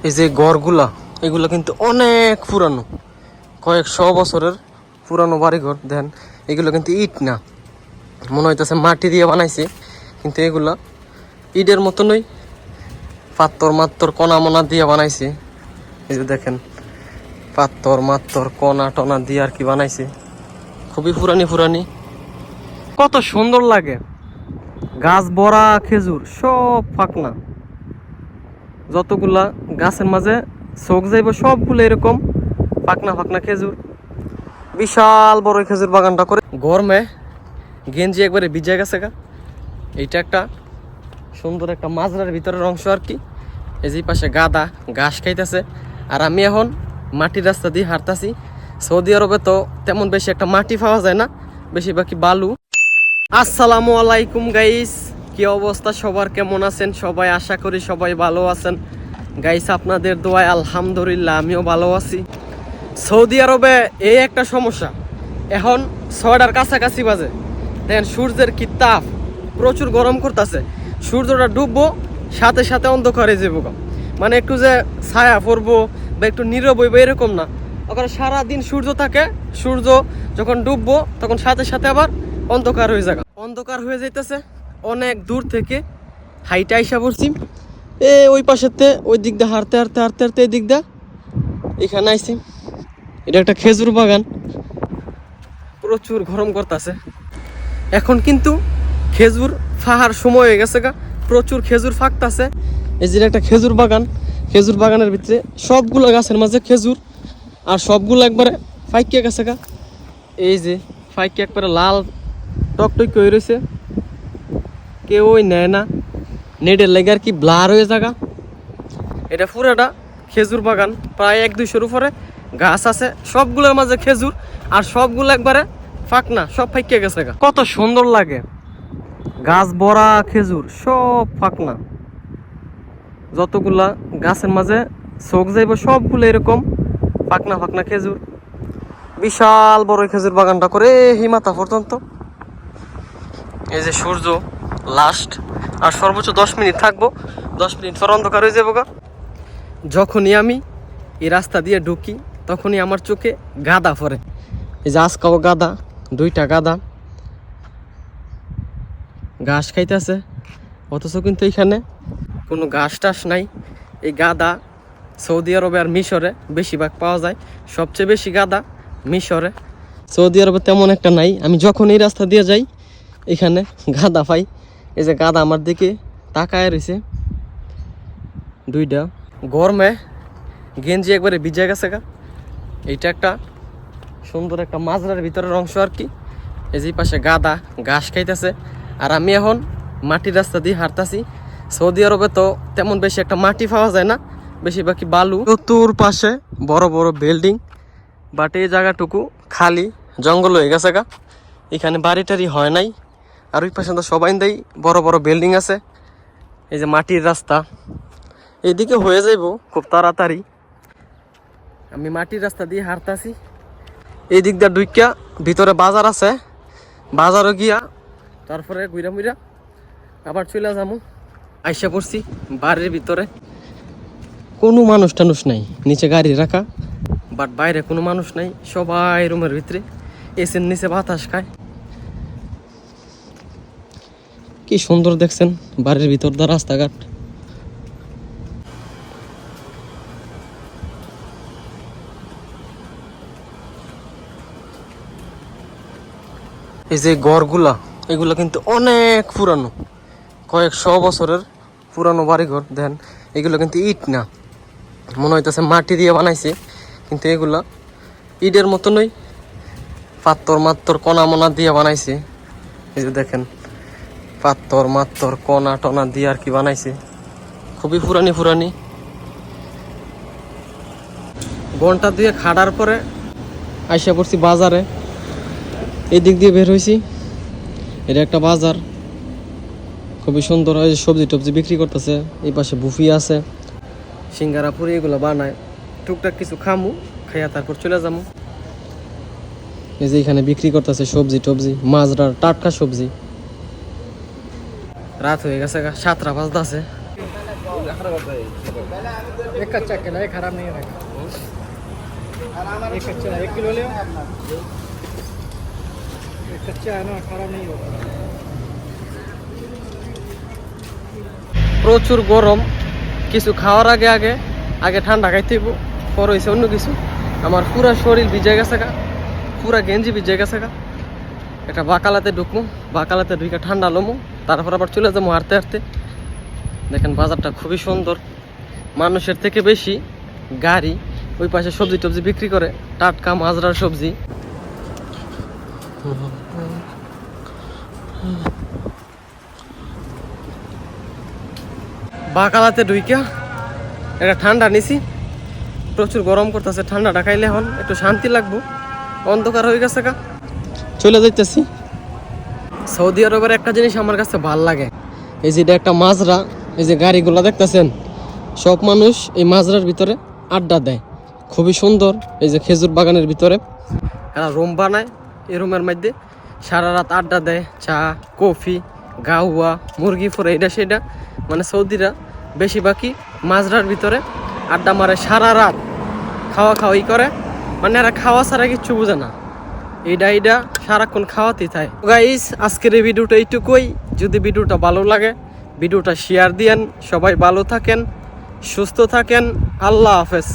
এই যে ঘরগুলা এগুলা কিন্তু অনেক পুরানো, কয়েকশো বছরের পুরানো বাড়িঘর। দেন এগুলো কিন্তু ইট না, মনে হইতেছে মাটি দিয়ে বানাইছে, কিন্তু এগুলা ইটের মতনই পাত্তর মাত্তর কণা মনা দিয়ে বানাইছে। এই যে দেখেন পাত্তর মাত্তর কণা টনা দিয়ে আর কি বানাইছে, খুবই পুরানি পুরানি। কত সুন্দর লাগে, গাছ ভরা খেজুর, সব ফাঁকনা, যতগুলা গাছের মাঝে চোখ যাইব সবগুলো এরকম ফাঁকনা ফাঁকনা খেজুর। বিশাল বড় খেজুর বাগানটা করে গরমে গেঞ্জি একবারে ভিজে গেছে গা। এইটা একটা সুন্দর একটা মাজরার ভিতরের অংশ আর কি। এই যে পাশে গাদা ঘাস খাইতেছে, আর আমি এখন মাটির রাস্তা দিয়ে হাঁটতাছি। সৌদি আরবে তো তেমন বেশি একটা মাটি পাওয়া যায় না, বেশিরভাগই বালু। আসসালামু আলাইকুম গাইস, কি অবস্থা সবার, কেমন আছেন সবাই? আশা করি সবাই ভালো আছেন গাইস, আপনাদের দোয়ায় আলহামদুলিল্লাহ আমিও ভালো আছি। সৌদি আরবে এই একটা সমস্যা, এখন 6টার কাছাকাছি বাজে, দেখেন সূর্যের কি তাপ, প্রচুর গরম করতেছে। সূর্যটা ডুববো সাথে সাথে অন্ধকার হয়ে যাবো, মানে একটু যে ছায়া পড়বো বা একটু নীরব হইবো এরকম না, ওখানে সারাদিন সূর্য থাকে। সূর্য যখন ডুববো তখন সাথে সাথে আবার অন্ধকার হয়ে যাবে, অন্ধকার হয়ে যাইতেছে। অনেক দূর থেকে হাইটে আইসা পড়ছি, ওই পাশেতে ওই দিক দিয়ে হাঁটতে হাঁটতে হাঁটতে হাঁটতে এই দিক দিয়ে এখানে আইসি। এটা একটা খেজুর বাগান, প্রচুর গরম করতেছে। এখন কিন্তু খেজুর ফাহার সময় হয়ে গেছে গা, প্রচুর খেজুর ফাঁকতাছে। এই যে একটা খেজুর বাগান, খেজুর বাগানের ভিতরে সবগুলো গাছের মাঝে খেজুর, আর সবগুলো একবারে ফাইকিয়া গেছে গা। এই যে ফাইকি একবারে লাল টকটক হয়ে রয়েছে, কেউ ওই নেয় না, নেটের লেগে আর কি ব্লার হয়ে যাগা। এটা পুরাটা খেজুর বাগান, প্রায় 1-200-র উপরে গাছ আছে, সবগুলোর মাঝে খেজুর, আর সবগুলো একবারে ফাঁকনা, সব ফাইকিয়া গেছে গা। কত সুন্দর লাগে, গাছ ভরা খেজুর, সব ফাঁকনা, যতগুলা গাছের মাঝে চোখ যাইব সবগুলো এরকম ফাঁকনা ফাঁকনা খেজুর। বিশাল বড় খেজুর বাগানটা করে হিমাতা পর্যন্ত। এই যে সূর্য লাস্ট, আর সর্বোচ্চ 10 মিনিট থাকবো, 10 মিনিট পর অন্ধকার হয়ে যাবো গা। যখনই আমি এই রাস্তা দিয়ে ঢুকি তখনই আমার চোখে গাদা পড়ে। এই যে আজকাও গাদা, 2টা গাদা ঘাস খাইতেছে, অথচ কিন্তু এখানে কোনো ঘাস টাস নাই। এই গাদা সৌদি আরবে আর মিশরে বেশিরভাগ পাওয়া যায়, সবচেয়ে বেশি গাদা মিশরে, সৌদি আরবে তেমন একটা নাই। আমি যখন এই রাস্তা দিয়ে যাই এখানে গাদা পাই। এই যে গাদা আমার দিকে তাকায় রয়েছে 2টা। গরমে গেঞ্জি একবারে ভিজে গেছে গা। এইটা একটা সুন্দর একটা মাজরার ভিতরের অংশ আর কি। এই যে পাশে গাদা ঘাস খাইতেছে, আর আমি এখন মাটির রাস্তা দিয়ে হাঁটতাছি। সৌদি আরবে তো তেমন বেশি একটা মাটি পাওয়া যায় না, বেশিরভাগই বালু। চতুর পাশে বড় বড় বিল্ডিং, বাট এই জায়গাটুকু খালি জঙ্গল হয়ে গেছে গা, এখানে বাড়ি টাড়ি হয় নাই। আর ওই পাশে তো সবাই দেয় বড় বড় বিল্ডিং আছে। এই যে মাটির রাস্তা এইদিকে হয়ে যাইব খুব তাড়াতাড়ি। আমি মাটির রাস্তা দিয়ে হাঁটতাছি, এই দিক দিয়ে ঢুকিয়া ভিতরে বাজার আছে, বাজারও গিয়া তারপরে ঘুরা মুইরা আবার চলে যাবো। আইসা পড়ছি বাড়ির ভিতরে, কোনো মানুষ টানুষ নাই, নিচে গাড়ি রাখা, বাট বাইরে কোনো মানুষ নাই, সবাই রুমের ভিতরে এসির নিচে বাতাস খায়। কি সুন্দর দেখছেন বাড়ির ভিতর দা রাস্তাঘাট। এই যে ঘরগুলা এগুলা কিন্তু অনেক পুরানো, কয়েকশো বছরের পুরানো বাড়িঘর। দেন এগুলো কিন্তু ইট না, মনে হইতেছে মাটি দিয়ে বানাইছে, কিন্তু এগুলা ইটের মতনই পাত্তর মাত্তর কণা মনা দিয়ে বানাইছে। এই যে দেখেন পাত্তর মাত্তর কণা টনা দিয়ে আর কি বানাইছে, খুবই পুরানি পুরানি। ঘন্টা দিয়ে খাড়ার পরে আইসা পড়ছি বাজারে, এই দিক দিয়ে বের হয়েছি। এটা একটা বাজার, খুবই সুন্দর, সবজি টবজি বিক্রি করতেছে। এই পাশে বুফি আছে, সিঙ্গারা পুরি এগুলো বানায়, টুকটাক কিছু খামু, খাইয়া তারপর চলে যাবো। এই যে এখানে বিক্রি করতেছে সবজি টবজি, মাজরার টাটকা সবজি। রাত হয়ে গেছে, 7টা বাজতেছে। एक कच्चा केला है, खराब नहीं रहेगा। एक कच्चा 1 किलो ले, एक कच्चा है ना, खराब नहीं होगा। প্রচুর গরম, কিছু খাওয়ার আগে আগে আগে ঠান্ডা খাইতে হইব, পর হয়েছে অন্য কিছু। আমার পুরা শরীর ভিজে গেছে গা, পুরা গেঞ্জি ভিজে গেছে গা। একটা বাকালাতে ঢুকবো, বাকালাতে ঢুকে ঠান্ডা লমো, তারপর আবার চলে যাবো হাঁটতে হাঁটতে। দেখেন বাজারটা খুবই সুন্দর, মানুষের থেকে বেশি গাড়ি। ওই পাশে সবজি টবজি বিক্রি করে, টাটকা মাজরার সবজি। বাকালাতে ঢুইকা একটা ঠান্ডা নিছি, প্রচুর গরম করতেছে। ঠান্ডাটা খাইলে এখন একটু শান্তি লাগবো, অন্ধকার হয়ে গেছে গা। চলে যাইতেছি। সৌদি আরবের একটা জিনিস আমার কাছে ভাল লাগে, এই যে এটা একটা মাজরা, এই যে গাড়িগুলো দেখতেছেন, সব মানুষ এই মাজরার ভিতরে আড্ডা দেয়, খুবই সুন্দর। এই যে খেজুর বাগানের ভিতরে এরা রুম বানায়, এই রুমের মধ্যে সারা রাত আড্ডা দেয়, চা কফি গাওয়া মুরগি ফোরে এটা সেটা। মানে সৌদিরা বেশিরভাগই মাজরার ভিতরে আড্ডা মারে, সারা রাত খাওয়া খাওয়াই করে। মানে এরা খাওয়া ছাড়া কিচ্ছু বোঝে না, এইটা সারাক্ষণ খাওয়াতেই থাকে। গাইস, আজকের এই ভিডিওটা এইটুকুই। যদি ভিডিওটা ভালো লাগে ভিডিওটা শেয়ার দিয়েন। সবাই ভালো থাকেন, সুস্থ থাকেন, আল্লাহ হাফেজ।